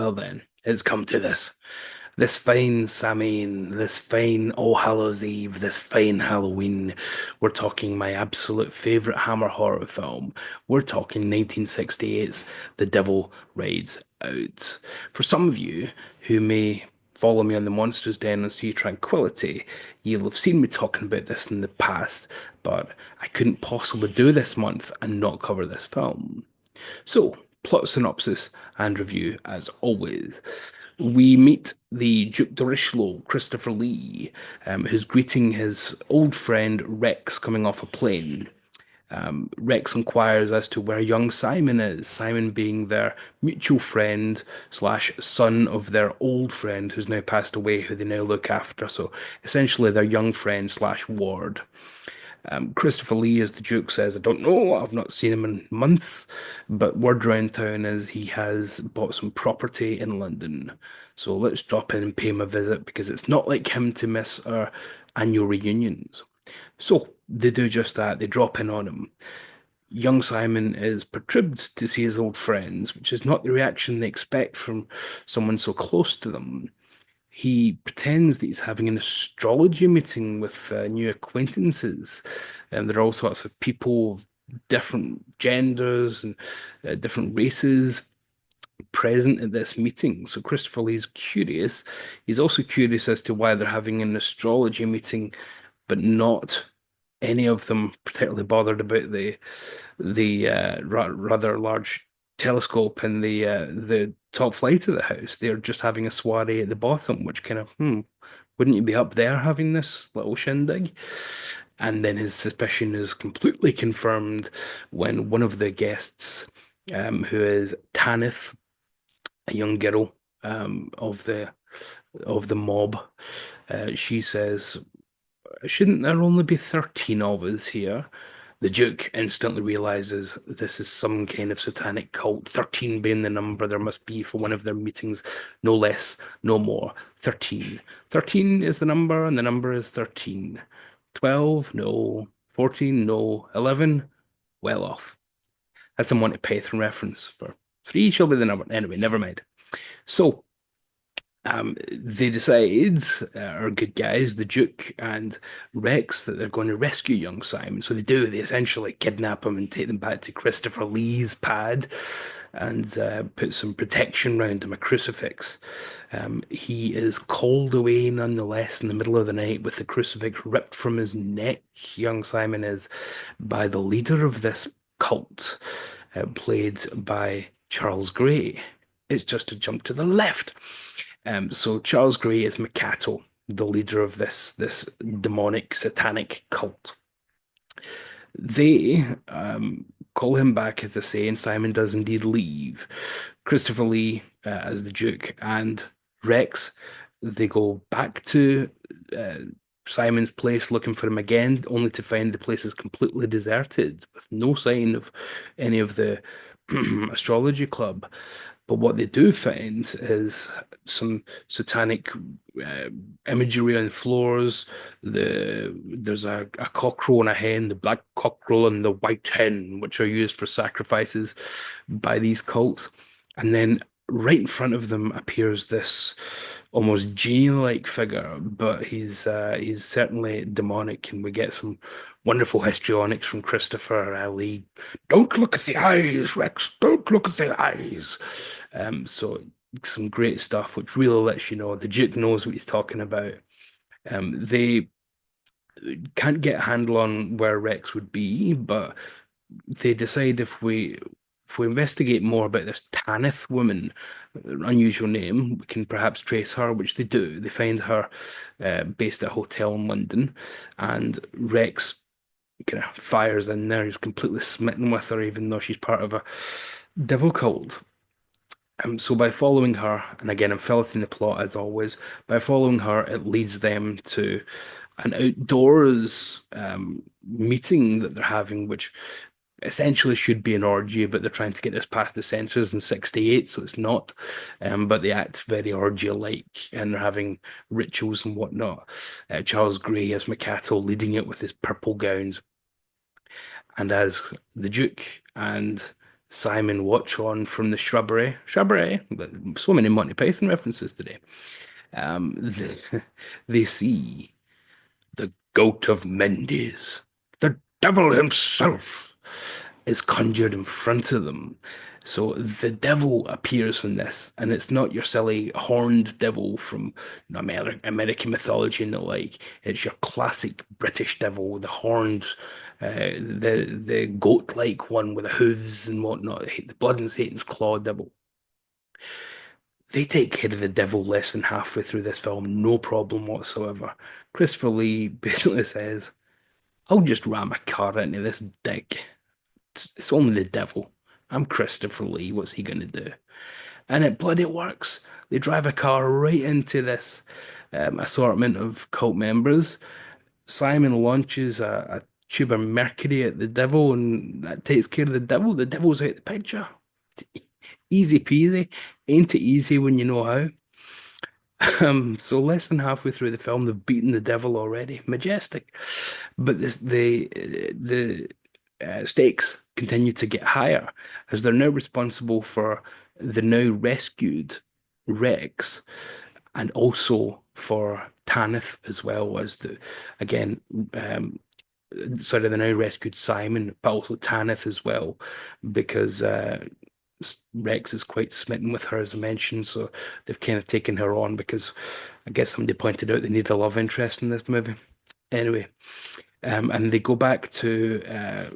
Well then, it's come to this. This fine Samhain, this fine All Hallows Eve, this fine Halloween. We're talking my absolute favorite Hammer horror film. We're talking 1968's The Devil Rides Out. For some of you who may follow me on the Monsters Den and Sea Tranquility, you'll have seen me talking about this in the past, but I couldn't possibly do this month and not cover this film. So, plot synopsis and review as always. We meet the Duke de Richelieu, Christopher Lee, who's greeting his old friend Rex coming off a plane. Rex inquires as to where young Simon is, Simon being their mutual friend slash son of their old friend who's now passed away, who they now look after. So essentially their young friend slash ward. Christopher Lee, as the Duke says, I don't know, I've not seen him in months, but word round town is he has bought some property in London. So let's drop in and pay him a visit because it's not like him to miss our annual reunions. So they do just that, they drop in on him. Young Simon is perturbed to see his old friends, which is not the reaction they expect from someone so close to them. He pretends that he's having an astrology meeting with new acquaintances, and there are all sorts of people of different genders and different races present at this meeting. So Christopher Lee's curious. He's also curious as to why they're having an astrology meeting, but not any of them particularly bothered about the rather large telescope in the top flight of the house. They're just having a soiree at the bottom, which kind of, wouldn't you be up there having this little shindig? And then his suspicion is completely confirmed when one of the guests, who is Tanith, a young girl of the mob, she says, "Shouldn't there only be 13 of us here?" The Duke instantly realizes this is some kind of satanic cult, 13 being the number there must be for one of their meetings, no less, no more. 13. 13 is the number, and the number is 13. 12, no. 14, no. 11, well off. That's a Monty Python reference for 3 shall be the number. Anyway, never mind. So, they decide, our good guys, the Duke and Rex, that they're going to rescue young Simon. So they do. They essentially kidnap him and take them back to Christopher Lee's pad and put some protection around him, a crucifix. He is called away nonetheless in the middle of the night with the crucifix ripped from his neck. Young Simon is by the leader of this cult, played by Charles Gray. It's just to jump to the left. So Charles Gray is Makato, the leader of this demonic satanic cult. They call him back, as they say, and Simon does indeed leave. Christopher Lee, as the Duke, and Rex, they go back to uh, Simon's place looking for him again, only to find the place is completely deserted with no sign of any of the astrology club. But what they do find is some satanic uh, imagery on floors. There's a cockerel and a hen, the black cockerel and the white hen, which are used for sacrifices by these cults. And then right in front of them appears this almost genie-like figure, but he's certainly demonic, and we get some wonderful histrionics from Christopher Lee. Don't look at the eyes, Rex. Don't look at the eyes. So some great stuff, which really lets you know the Duke knows what he's talking about. They can't get a handle on where Rex would be, but they decide if we investigate more about this Tanith woman, unusual name, we can perhaps trace her, which they do. They find her based at a hotel in London, and Rex kind of fires in there. He's completely smitten with her, even though she's part of a devil cult. So by following her, and again, I'm filleting the plot as always, by following her, it leads them to an outdoors meeting that they're having, which essentially should be an orgy, but they're trying to get this past the censors in 68, so it's not. But they act very orgy-like, and they're having rituals and whatnot. Charles Gray as Makato leading it with his purple gowns, and as the Duke and Simon watch on from the shrubbery. Shrubbery, but so many Monty Python references today. They, they see the goat of Mendes, the devil himself, is conjured in front of them. So the devil appears in this, and it's not your silly horned devil from American mythology and the like. It's your classic British devil, the horned, the goat-like one with the hooves and whatnot, the blood and Satan's claw devil. They take care of the devil less than halfway through this film, no problem whatsoever. Christopher Lee basically says, I'll just ram a car into this dick. It's only the devil. I'm Christopher Lee. What's he going to do? And it bloody works. They drive a car right into this assortment of cult members. Simon launches a tube of mercury at the devil, and that takes care of the devil. The devil's out the picture. Easy peasy. Ain't it easy when you know how? So less than halfway through the film, they've beaten the devil already. Majestic. But the stakes continue to get higher as they're now responsible for the now rescued Rex and also for Tanith as well as again, sorry, the now rescued Simon, but also Tanith as well, because Rex is quite smitten with her, as I mentioned, so they've kind of taken her on because I guess somebody pointed out they need a love interest in this movie. Anyway, and they go back to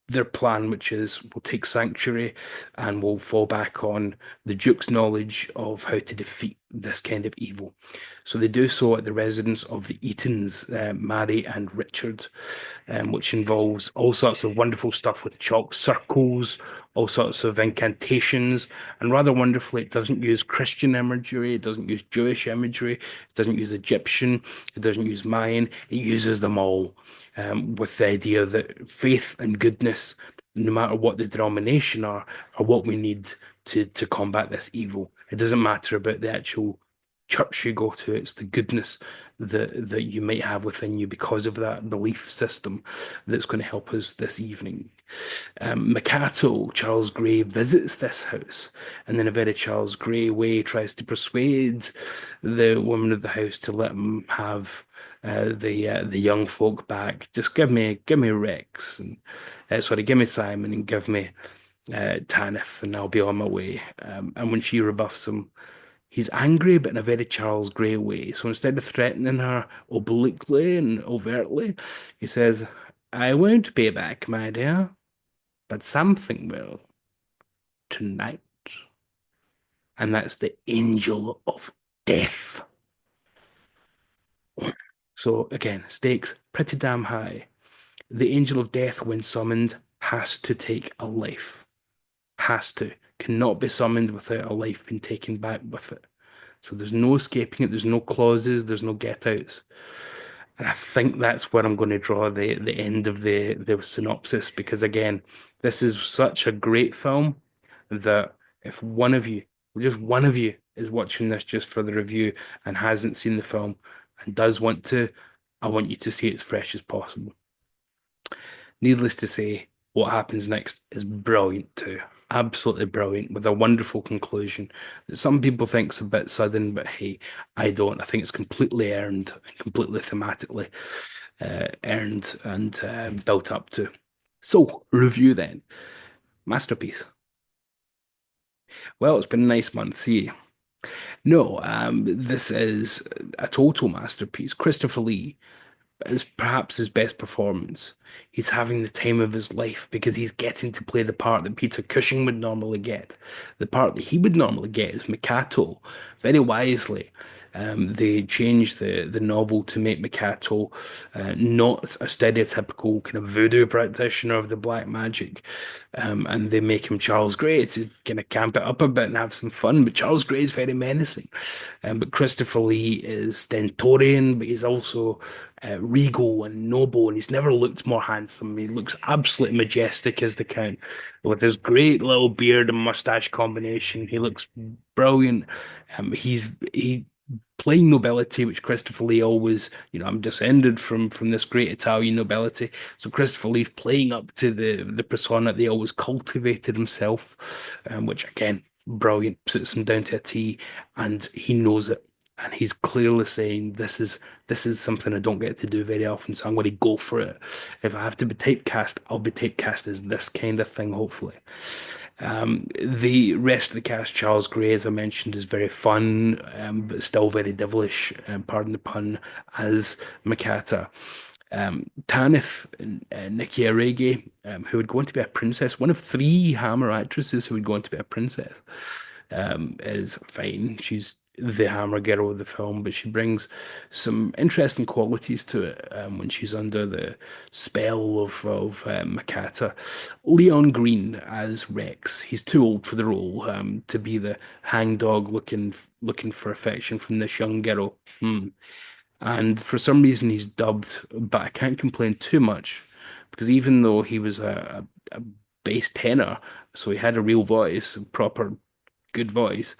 their plan, which is we'll take Sanctuary and we'll fall back on the Duke's knowledge of how to defeat this kind of evil. So they do so at the residence of the Eatons, Mary and Richard, which involves all sorts of wonderful stuff with chalk circles, all sorts of incantations, and rather wonderfully, it doesn't use Christian imagery, it doesn't use Jewish imagery, it doesn't use Egyptian, it doesn't use Mayan, it uses them all, with the idea that faith and goodness, no matter what the denomination are what we need to combat this evil. It doesn't matter about the actual church you go to, it's the goodness that you might have within you because of that belief system that's going to help us this evening. Makato, Charles Gray, visits this house and in a very Charles Gray way tries to persuade the woman of the house to let him have the young folk back. Just give me Rex and sorry, give me Simon and give me Tanith and I'll be on my way. And when she rebuffs him, he's angry, but in a very Charles Gray way. So instead of threatening her obliquely and overtly, he says, I won't pay back, my dear, but something will tonight. And that's the angel of death. So again, stakes pretty damn high. The angel of death, when summoned, has to take a life. Has to. Cannot be summoned without a life being taken back with it. So there's no escaping it. There's no clauses. There's no get outs. And I think that's where I'm going to draw the end of the synopsis because again, this is such a great film that if one of you, just one of you, is watching this just for the review and hasn't seen the film and does want to, I want you to see it as fresh as possible. Needless to say, what happens next is brilliant too. Absolutely brilliant with a wonderful conclusion that some people think's a bit sudden, but hey, I don't. I think it's completely earned and completely thematically earned and built up to. So, review then. Masterpiece. Well, it's been a nice month. See you. No, this is a total masterpiece. Christopher Lee is perhaps his best performance. He's having the time of his life because he's getting to play the part that Peter Cushing would normally get. The part that he would normally get is Mikato. Very wisely, they changed the novel to make Mikato not a stereotypical kind of voodoo practitioner of the black magic. And they make him Charles Gray to kind of camp it up a bit and have some fun. But Charles Gray is very menacing. But Christopher Lee is stentorian, but he's also regal and noble, and he's never looked more handsome. He looks absolutely majestic as the Count, with his great little beard and mustache combination. He looks brilliant. He playing nobility, which Christopher Lee always, I'm descended from this great Italian nobility. So Christopher Lee's playing up to the persona that he always cultivated himself, which again, brilliant, puts him down to a T, and he knows it. And he's clearly saying this is something I don't get to do very often, so I'm going to go for it. If I have to be typecast, I'll be typecast as this kind of thing, hopefully. The rest of the cast, Charles Gray, as I mentioned, is very fun, but still very devilish, pardon the pun, as Makata. Tanith, Nikki Arege, who would go on to be a princess, one of three Hammer actresses who would go on to be a princess, is fine. She's the Hammer girl of the film, but she brings some interesting qualities to it when she's under the spell of Makata. Leon Green as Rex. He's too old for the role to be the hangdog looking for affection from this young girl. And for some reason he's dubbed, but I can't complain too much because even though he was a bass tenor, so he had a real voice, a proper good voice,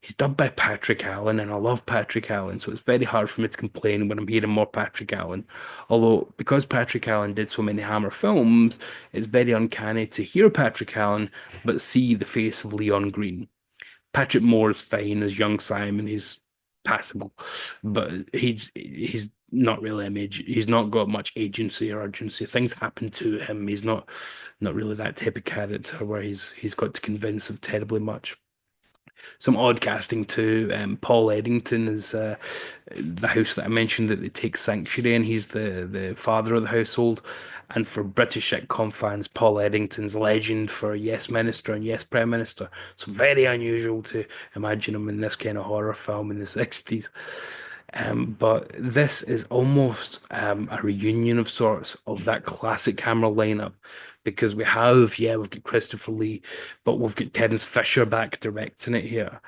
he's dubbed by Patrick Allen, and I love Patrick Allen, so it's very hard for me to complain when I'm hearing more Patrick Allen. Although, because Patrick Allen did so many Hammer films, it's very uncanny to hear Patrick Allen but see the face of Leon Green. Patrick Moore is fine as young Simon. He's passable, but he's not really image. He's not got much agency or urgency. Things happen to him. He's not really that type of character where he's got to convince of terribly much. Some odd casting too. Paul Eddington is the house that I mentioned that they take sanctuary in. He's the father of the household. And for British sitcom fans, Paul Eddington's legend for Yes Minister and Yes Prime Minister. So very unusual to imagine him in this kind of horror film in the 60s. But this is almost a reunion of sorts of that classic Hammer lineup because we've got Christopher Lee, but we've got Terence Fisher back directing it here.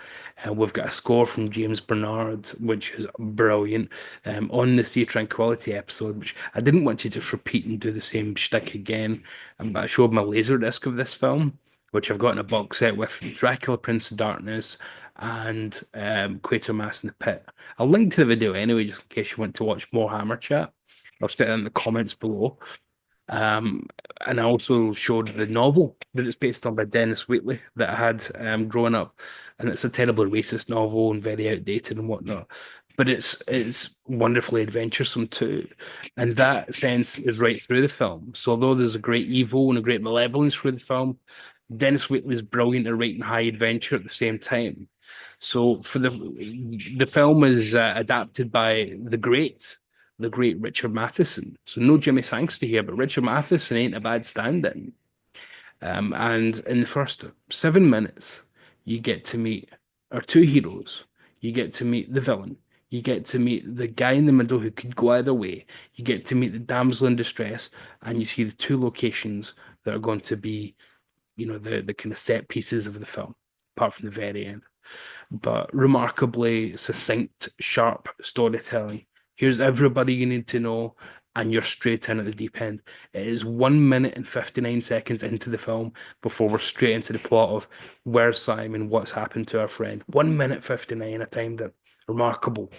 And we've got a score from James Bernard, which is brilliant, on the Sea Tranquility episode, which I didn't want to just repeat and do the same shtick again. But I showed my Laserdisc of this film, which I've got in a box set with Dracula, Prince of Darkness, and Quatermass in the Pit. I'll link to the video anyway, just in case you want to watch more Hammer chat. I'll stick that in the comments below. Um, and I also showed the novel that it's based on by Dennis Wheatley that I had growing up, and it's a terribly racist novel and very outdated and whatnot. But it's wonderfully adventuresome too, and that sense is right through the film. So although there's a great evil and a great malevolence through the film, Dennis Wheatley is brilliant at writing high adventure at the same time. So for the film is adapted by the great Richard Matheson. So no Jimmy Sangster here, but Richard Matheson ain't a bad stand-in. And in the first 7 minutes, you get to meet our two heroes. You get to meet the villain. You get to meet the guy in the middle who could go either way. You get to meet the damsel in distress, and you see the two locations that are going to be, the kind of set pieces of the film, apart from the very end, but remarkably succinct, sharp storytelling. Here's everybody you need to know, and you're straight in at the deep end. It is 1 minute and 59 seconds into the film before we're straight into the plot of where's Simon, what's happened to our friend. 1 minute 59, I timed it. Remarkable.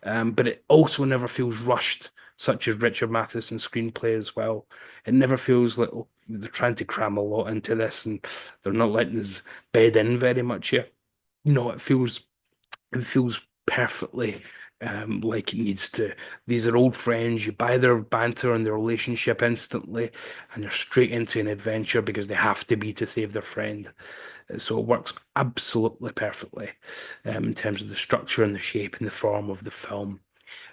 But it also never feels rushed, such as Richard Matheson's screenplay as well. It never feels like they're trying to cram a lot into this and they're not letting us bed in very much here. No, it feels perfectly like it needs to. These are old friends. You buy their banter and their relationship instantly, and they're straight into an adventure because they have to be to save their friend. So it works absolutely perfectly in terms of the structure and the shape and the form of the film.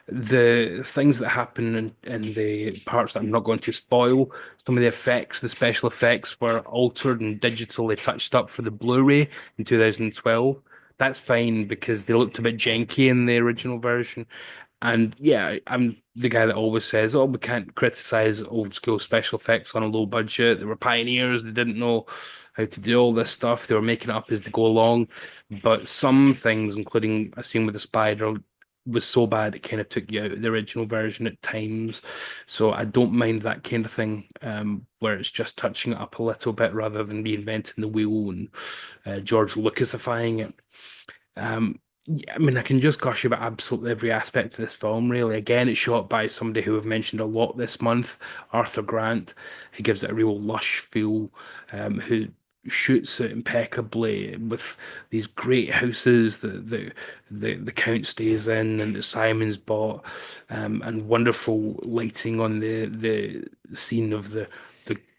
The things that happen in the parts that I'm not going to spoil, some of the effects, the special effects were altered and digitally touched up for the Blu-ray in 2012. That's fine because they looked a bit janky in the original version. And yeah, I'm the guy that always says, "Oh, we can't criticize old school special effects on a low budget. They were pioneers. They didn't know how to do all this stuff. They were making it up as they go along." But some things, including a scene with the spider, was so bad it kind of took you out of the original version at times. So I don't mind that kind of thing, where it's just touching it up a little bit rather than reinventing the wheel and George Lucasifying it. Um, Yeah, I mean, I can just gush about absolutely every aspect of this film, really. Again, it's shot by somebody who I've mentioned a lot this month, Arthur Grant. He gives it a real lush feel, who shoots it impeccably with these great houses that the Count stays in and that Simon's bought, and wonderful lighting on the scene of the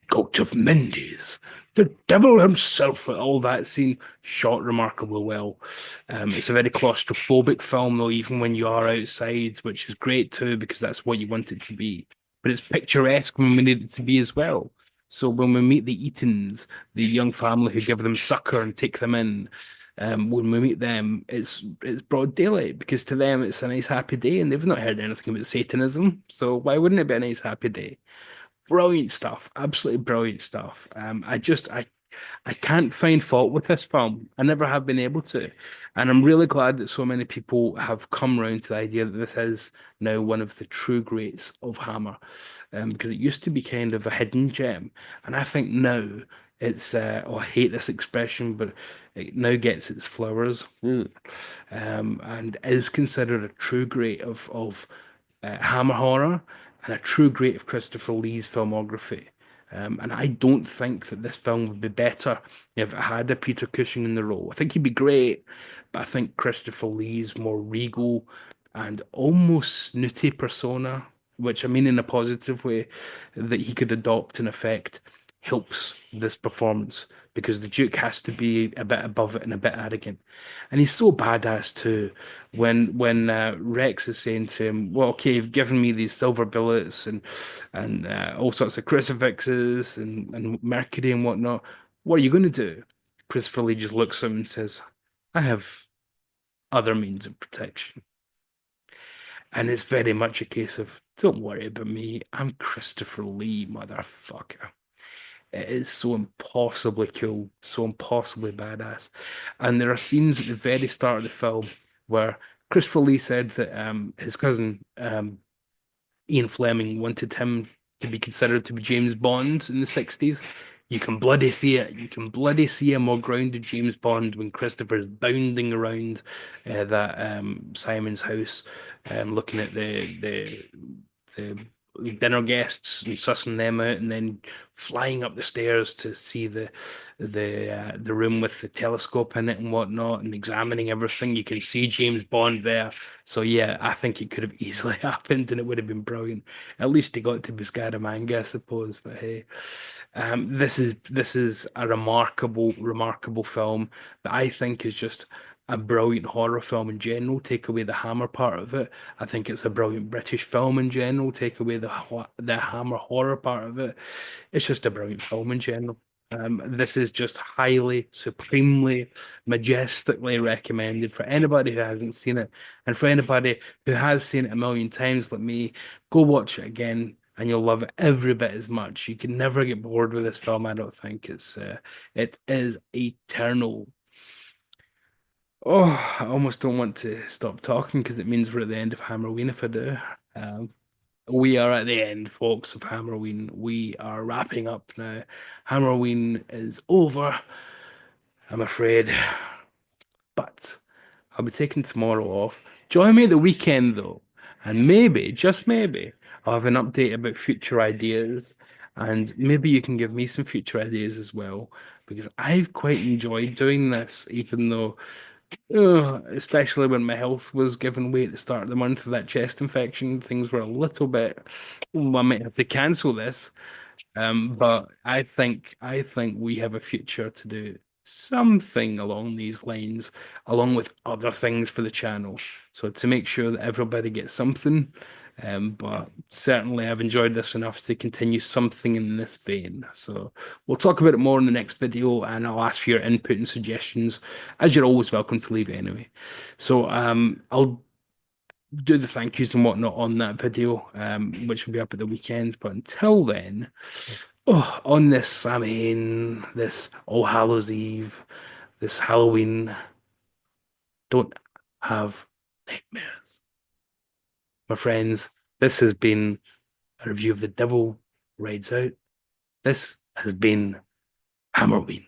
Goat of Mendes, the devil himself, all that scene shot remarkably well. It's a very claustrophobic film, though, even when you are outside, which is great too, because that's what you want it to be. But it's picturesque when we need it to be as well. So when we meet the Eatons, the young family who give them succor and take them in, when we meet them, it's broad daylight because to them it's a nice happy day, and they've not heard anything about Satanism. So why wouldn't it be a nice happy day? Brilliant stuff, absolutely brilliant stuff. I can't find fault with this film. I never have been able to. And I'm really glad that so many people have come around to the idea that this is now one of the true greats of Hammer. Because it used to be kind of a hidden gem. And I think now oh, I hate this expression, but it now gets its flowers. And is considered a true great of Hammer horror and a true great of Christopher Lee's filmography. And I don't think that this film would be better if it had a Peter Cushing in the role. I think he'd be great, but I think Christopher Lee's more regal and almost snooty persona, which I mean in a positive way, that he could adopt in effect, helps this performance because the Duke has to be a bit above it and a bit arrogant. And he's so badass too. When Rex is saying to him, "Well, okay, you've given me these silver billets and all sorts of crucifixes and mercury and whatnot. What are you going to do?" Christopher Lee just looks at him and says, "I have other means of protection." And it's very much a case of, "Don't worry about me. I'm Christopher Lee, motherfucker." It is so impossibly cool, so impossibly badass. And there are scenes at the very start of the film where Christopher Lee said that his cousin Ian Fleming wanted him to be considered to be James Bond in the 60s. You can bloody see it. You can bloody see a more grounded James Bond when Christopher's bounding around that Simon's house, looking at the dinner guests and sussing them out, and then flying up the stairs to see the room with the telescope in it and whatnot, and examining everything. You can see James Bond there. So yeah, I think it could have easily happened, and it would have been brilliant. At least he got to be Scaramanga, I suppose. But hey, this is a remarkable film that I think is just a brilliant horror film in general. Take away the Hammer part of it, I think it's a brilliant British film in general. Take away the Hammer horror part of it, it's just a brilliant film in general. This is just highly, supremely, majestically recommended for anybody who hasn't seen it, and for anybody who has seen it a million times like me. Go watch it again, and you'll love it every bit as much. You can never get bored with this film. I don't think it is eternal. Oh, I almost don't want to stop talking because it means we're at the end of Hammerween if I do. Um, we are at the end, folks, of Hammerween. We are wrapping up now. Hammerween is over, I'm afraid, but I'll be taking tomorrow off. Join me the weekend though, and maybe, just maybe, I'll have an update about future ideas, and maybe you can give me some future ideas as well, because I've quite enjoyed doing this, even though especially when my health was giving way at the start of the month with that chest infection, things were a little bit, "Oh, I might have to cancel this." But I think we have a future to do something along these lines, along with other things for the channel. So to make sure that everybody gets something. But certainly I've enjoyed this enough to continue something in this vein. So we'll talk about it more in the next video, and I'll ask for your input and suggestions, as you're always welcome to leave it anyway. So I'll do the thank yous and whatnot on that video, which will be up at the weekend. But until then, oh, on this, I mean, this All Hallows Eve, this Halloween, don't have nightmares. My friends, this has been a review of The Devil Rides Out. This has been Hammerween.